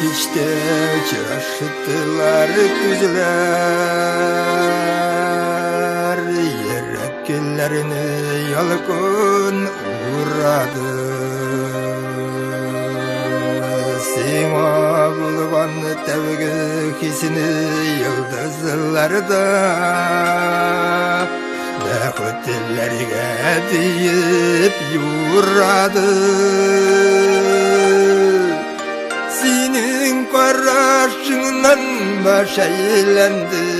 İşte çaşıttılar güzeler, yürek güllerini yalkın uğradı. Sima bulvan tevgi hisini yıldızlarda, bekletlerge deyip yuradı. Senin karşından baş eğlendi,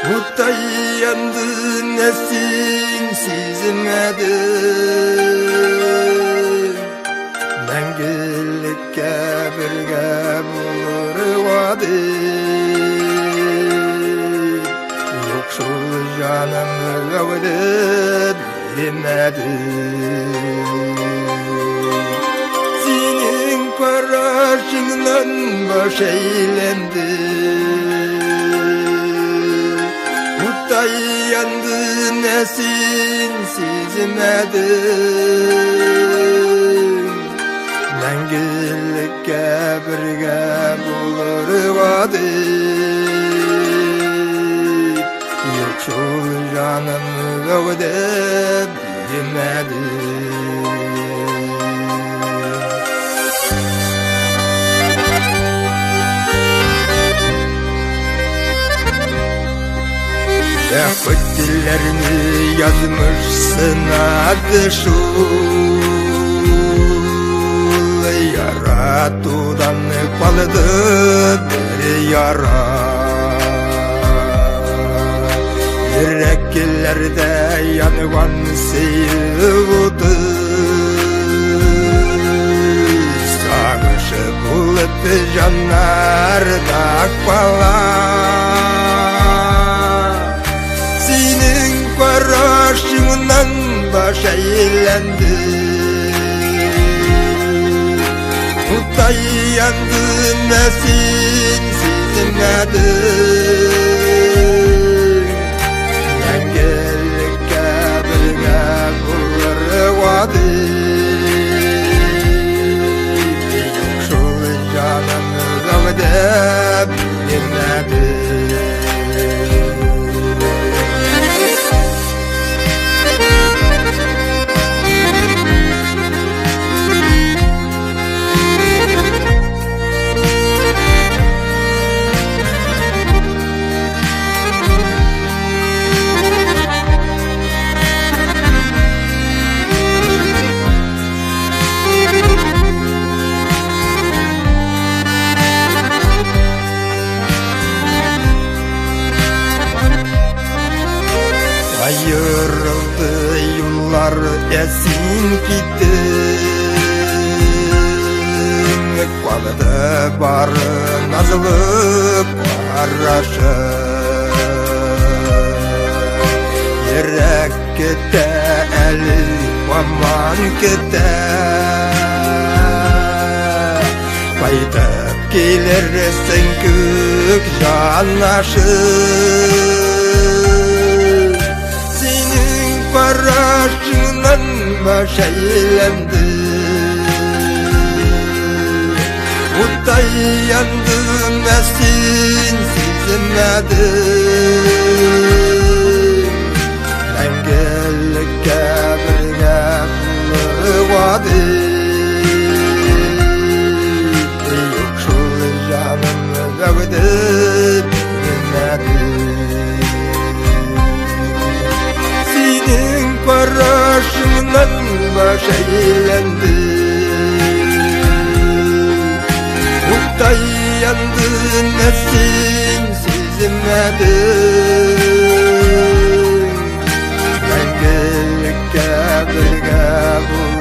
Mutay yandı nesin sizmedi. Mengillikке birge bulur vadi, yoksul canım öğüdü bilmedi. Karşından baş eğlendi, Mutay yandı nesin sizmedi. Mengillikке birge bulur vadi, yoksul canım öğüdü bilmedi. Yakıtlarını yazmışsın adı şul, yaratudan kaldı bir yara. Yüreklerde yanıvan sevdi, sağışı bulup canlarda kalan. Karşımdan baş eğlendi, Mutay yandı nesin sizmedi. Mengillikке birge bulur vadi, yoksul canım öğüdü bilmedi. Ayrıldı yollar esin gitti, kaldı barı nazlı paraşı. Yürek gitti eli aman gitti, baytıp gelirsin gök janaşı. Karşından baş eğlendi, Mutay yandı nesin sizmedi. Mengillikке birge bulur vadi, yoksul canım öğüdü bilmedi. Karşımdan baş eğlendi, Mutay yandı nesin sizmedi. Mengillikке birge bulur